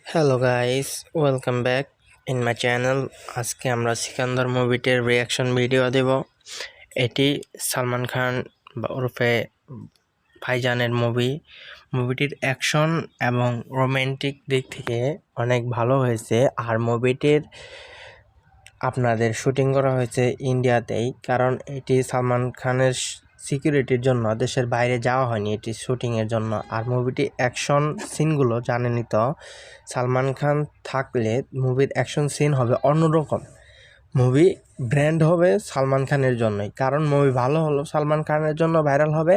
Hello guys, welcome back in my channel. আজকে আমরা Sikandar মুভিটির reaction video দেব। এটি সালমান খান বা ওরফে ভাইজানের মুভিটির অ্যাকশন এবং রোমান্টিক দিক থেকে অনেক ভালো হয়েছে। আর মুভিটির আপনাদের শুটিং করা হয়েছে ইন্ডিয়াতেই, কারণ এটি সালমান খানের সিকিউরিটির জন্য দেশের বাইরে যাওয়া হয়নি এটি শুটিংয়ের জন্য। আর মুভিটি অ্যাকশন সিনগুলো জানেনই তো, সালমান খান থাকলে মুভির অ্যাকশন সিন হবে অন্যরকম। মুভি ব্র্যান্ড হবে সালমান খানের জন্যই, কারণ মুভি ভালো হলো সালমান খানের জন্য ভাইরাল হবে,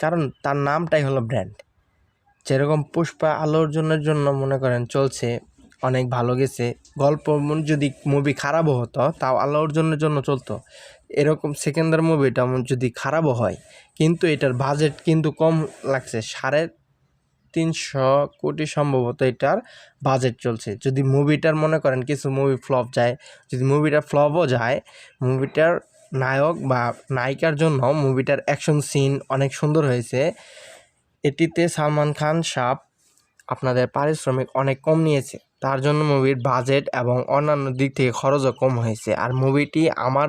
কারণ তার নামটাই হলো ব্র্যান্ড। যেরকম পুষ্পা আল্লু অর্জুনের জন্য মনে করেন চলছে, অনেক ভালো গেছে। গল্প যদি মুভি খারাপও হতো তাও আল্লু অর্জুনের জন্য চলতো। এরকম সেকেন্দার মুভিটা যদি খারাপও হয়, কিন্তু এটার বাজেট কিন্তু কম লাগছে, 350 কোটি সম্ভবত এটার বাজেট চলছে। যদি মুভিটার মনে করেন কিছু মুভি ফ্লপ যায়, যদি মুভিটা ফ্লপও যায়, মুভিটার নায়ক বা নায়িকার জন্য মুভিটার অ্যাকশন সিন অনেক সুন্দর হয়েছে। এটিতে সালমান খান সাহেব আপনাদের পারিশ্রমিক অনেক কম নিয়েছে, তার জন্য মুভির বাজেট এবং অন্যান্য দিক থেকে খরচও কম হয়েছে। আর মুভিটি আমার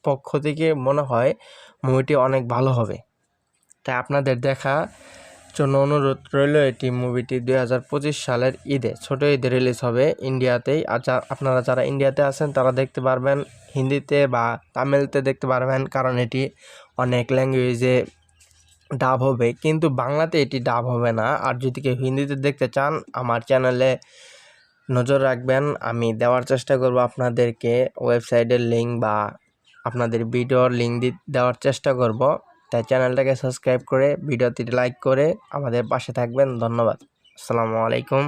পক্ষ থেকে মনে হয় মুভিটি অনেক ভালো হবে, তাই আপনাদের দেখা জন্য অনুরোধ রইল। এটি মুভিটি 2025 সালের ঈদে, ছোটো ঈদে রিলিজ হবে ইন্ডিয়াতেই। আর আপনারা যারা ইন্ডিয়াতে আছেন তারা দেখতে পারবেন, হিন্দিতে বা তামিলতে দেখতে পারবেন, কারণ এটি অনেক ল্যাঙ্গুয়েজে ডাব হবে, কিন্তু বাংলাতে এটি ডাব হবে না। আর যদি কেউ হিন্দিতে দেখতে চান আমার চ্যানেলে নজর রাখবেন, আমি দেওয়ার চেষ্টা করব আপনাদেরকে ওয়েবসাইটের লিঙ্ক বা আপনাদের ভিডিওর লিঙ্ক দেওয়ার চেষ্টা করব। তাই চ্যানেলটাকে সাবস্ক্রাইব করে ভিডিওটি লাইক করে আমাদের পাশে থাকবেন। ধন্যবাদ। আসসালামু আলাইকুম।